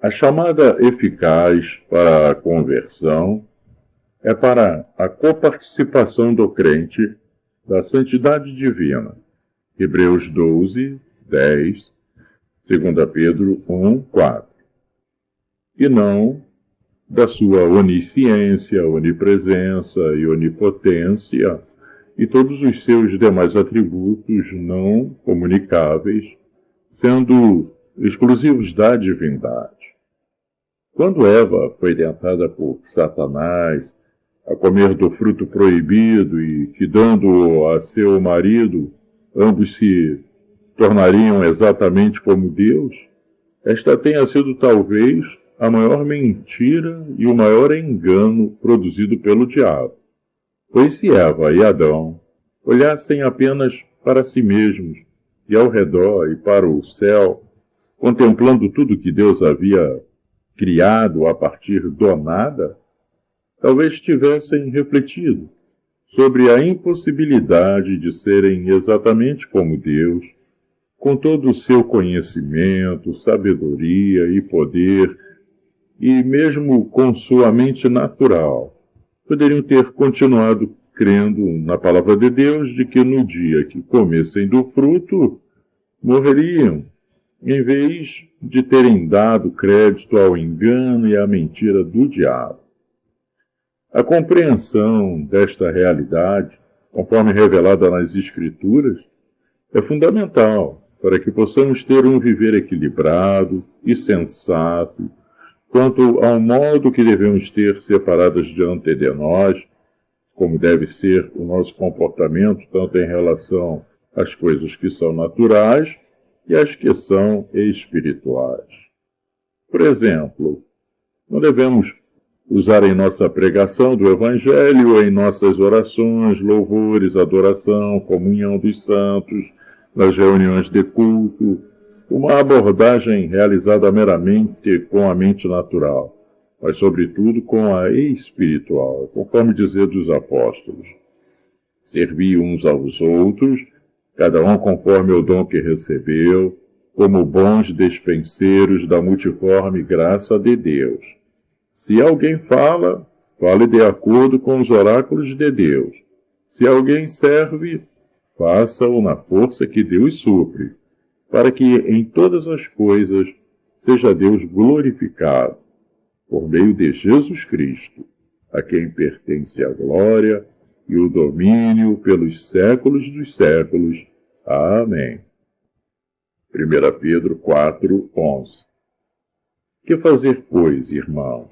A chamada eficaz para a conversão é para a coparticipação do crente da santidade divina. Hebreus 12, 10, 2 Pedro 1, 4. E não da sua onisciência, onipresença e onipotência e todos os seus demais atributos não comunicáveis, sendo exclusivos da divindade. Quando Eva foi tentada por Satanás a comer do fruto proibido e que, dando-o a seu marido, ambos se tornariam exatamente como Deus, esta tenha sido talvez a maior mentira e o maior engano produzido pelo diabo. Pois se Eva e Adão olhassem apenas para si mesmos e ao redor e para o céu, contemplando tudo que Deus havia criado a partir do nada, talvez tivessem refletido sobre a impossibilidade de serem exatamente como Deus, com todo o seu conhecimento, sabedoria e poder, e mesmo com sua mente natural, poderiam ter continuado crendo na palavra de Deus de que no dia que comessem do fruto, morreriam, em vez de terem dado crédito ao engano e à mentira do diabo. A compreensão desta realidade, conforme revelada nas Escrituras, é fundamental para que possamos ter um viver equilibrado e sensato quanto ao modo que devemos ter separadas diante de nós, como deve ser o nosso comportamento, tanto em relação às coisas que são naturais e as que são espirituais. Por exemplo, não devemos usar em nossa pregação do Evangelho, em nossas orações, louvores, adoração, comunhão dos santos, nas reuniões de culto, uma abordagem realizada meramente com a mente natural, mas sobretudo com a espiritual, conforme dizer dos apóstolos. Servi uns aos outros, cada um conforme o dom que recebeu, como bons despenseiros da multiforme graça de Deus. Se alguém fala, fale de acordo com os oráculos de Deus. Se alguém serve, faça-o na força que Deus supre, para que em todas as coisas seja Deus glorificado, por meio de Jesus Cristo, a quem pertence a glória e o domínio pelos séculos dos séculos. Amém. 1 Pedro 4, 11. Que fazer, pois, irmãos?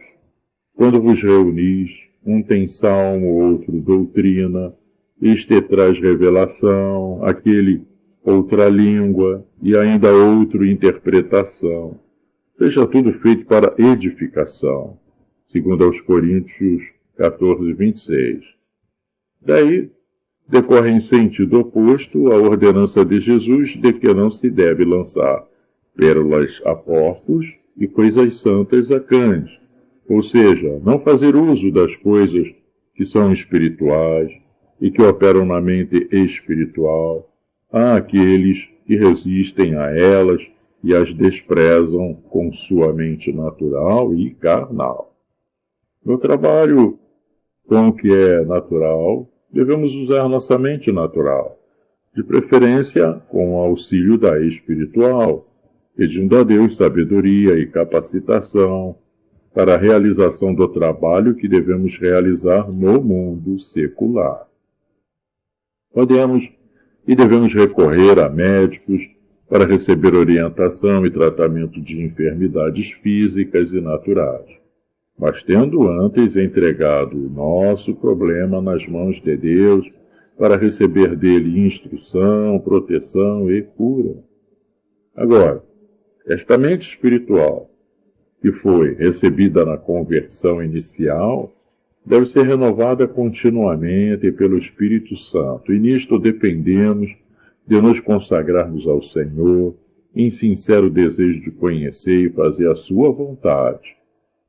Quando vos reunis, um tem salmo, outro doutrina, este traz revelação, aquele outra língua, e ainda outro interpretação. Seja tudo feito para edificação, segundo aos Coríntios 14, 26. Daí decorre em sentido oposto a ordenança de Jesus de que não se deve lançar pérolas a porcos e coisas santas a cães, ou seja, não fazer uso das coisas que são espirituais e que operam na mente espiritual, há aqueles que resistem a elas e as desprezam com sua mente natural e carnal. No trabalho com o que é natural, devemos usar nossa mente natural, de preferência com o auxílio da espiritual, pedindo a Deus sabedoria e capacitação para a realização do trabalho que devemos realizar no mundo secular. Podemos e devemos recorrer a médicos para receber orientação e tratamento de enfermidades físicas e naturais, mas tendo antes entregado o nosso problema nas mãos de Deus para receber dele instrução, proteção e cura. Agora, esta mente espiritual, que foi recebida na conversão inicial, deve ser renovada continuamente pelo Espírito Santo, e nisto dependemos de nos consagrarmos ao Senhor em sincero desejo de conhecer e fazer a sua vontade.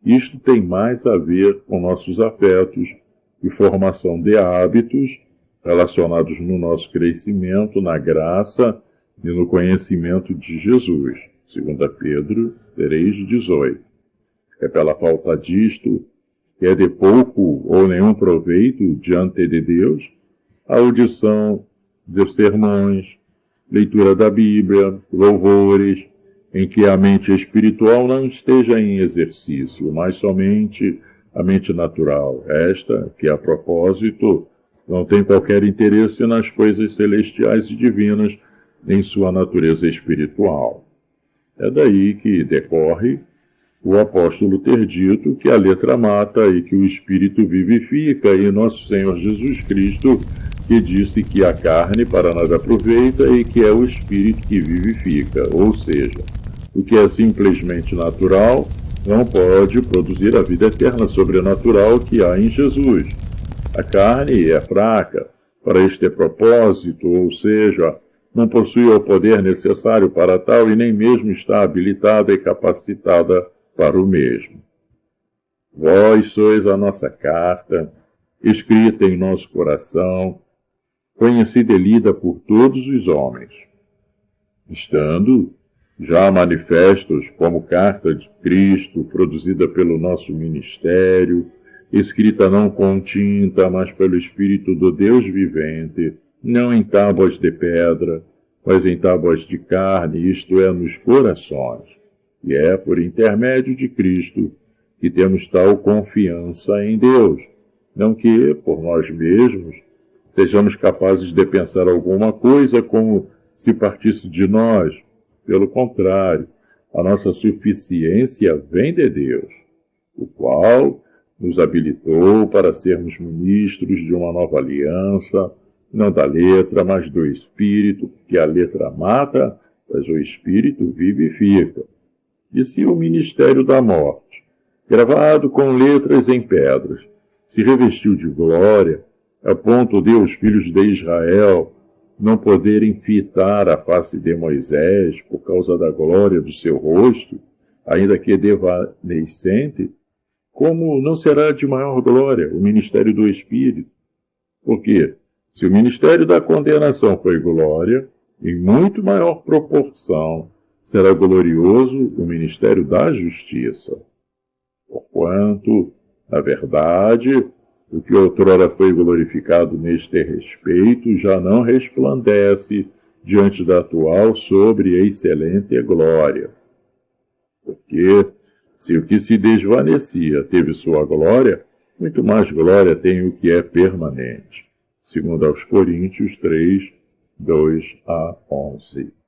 Isto tem mais a ver com nossos afetos e formação de hábitos relacionados no nosso crescimento na graça e no conhecimento de Jesus. 2 Pedro 3,18. É pela falta disto, que é de pouco ou nenhum proveito diante de Deus, a audição de sermões, leitura da Bíblia, louvores, em que a mente espiritual não esteja em exercício, mas somente a mente natural, esta que, a propósito, não tem qualquer interesse nas coisas celestiais e divinas em sua natureza espiritual. É daí que decorre o apóstolo ter dito que a letra mata e que o espírito vivifica, e nosso Senhor Jesus Cristo que disse que a carne para nada aproveita e que é o espírito que vivifica, ou seja, o que é simplesmente natural não pode produzir a vida eterna sobrenatural que há em Jesus. A carne é fraca para este propósito, ou seja, não possui o poder necessário para tal e nem mesmo está habilitada e capacitada para o mesmo. Vós sois a nossa carta, escrita em nosso coração, conhecida e lida por todos os homens, estando já manifestos como carta de Cristo, produzida pelo nosso ministério, escrita não com tinta, mas pelo Espírito do Deus vivente, não em tábuas de pedra, mas em tábuas de carne, isto é, nos corações. E é por intermédio de Cristo que temos tal confiança em Deus, não que, por nós mesmos, sejamos capazes de pensar alguma coisa como se partisse de nós. Pelo contrário, a nossa suficiência vem de Deus, o qual nos habilitou para sermos ministros de uma nova aliança, não da letra, mas do Espírito, porque a letra mata, mas o Espírito vivifica. E se o ministério da morte, gravado com letras em pedras, se revestiu de glória, a ponto de os filhos de Israel não poderem fitar a face de Moisés por causa da glória do seu rosto, ainda que devanecente, como não será de maior glória o ministério do Espírito? Porque, se o ministério da condenação foi glória, em muito maior proporção será glorioso o ministério da justiça. Porquanto, na verdade, o que outrora foi glorificado neste respeito já não resplandece diante da atual sobre excelente glória. Porque, se o que se desvanecia teve sua glória, muito mais glória tem o que é permanente. Segundo aos Coríntios 3, 2 a 11.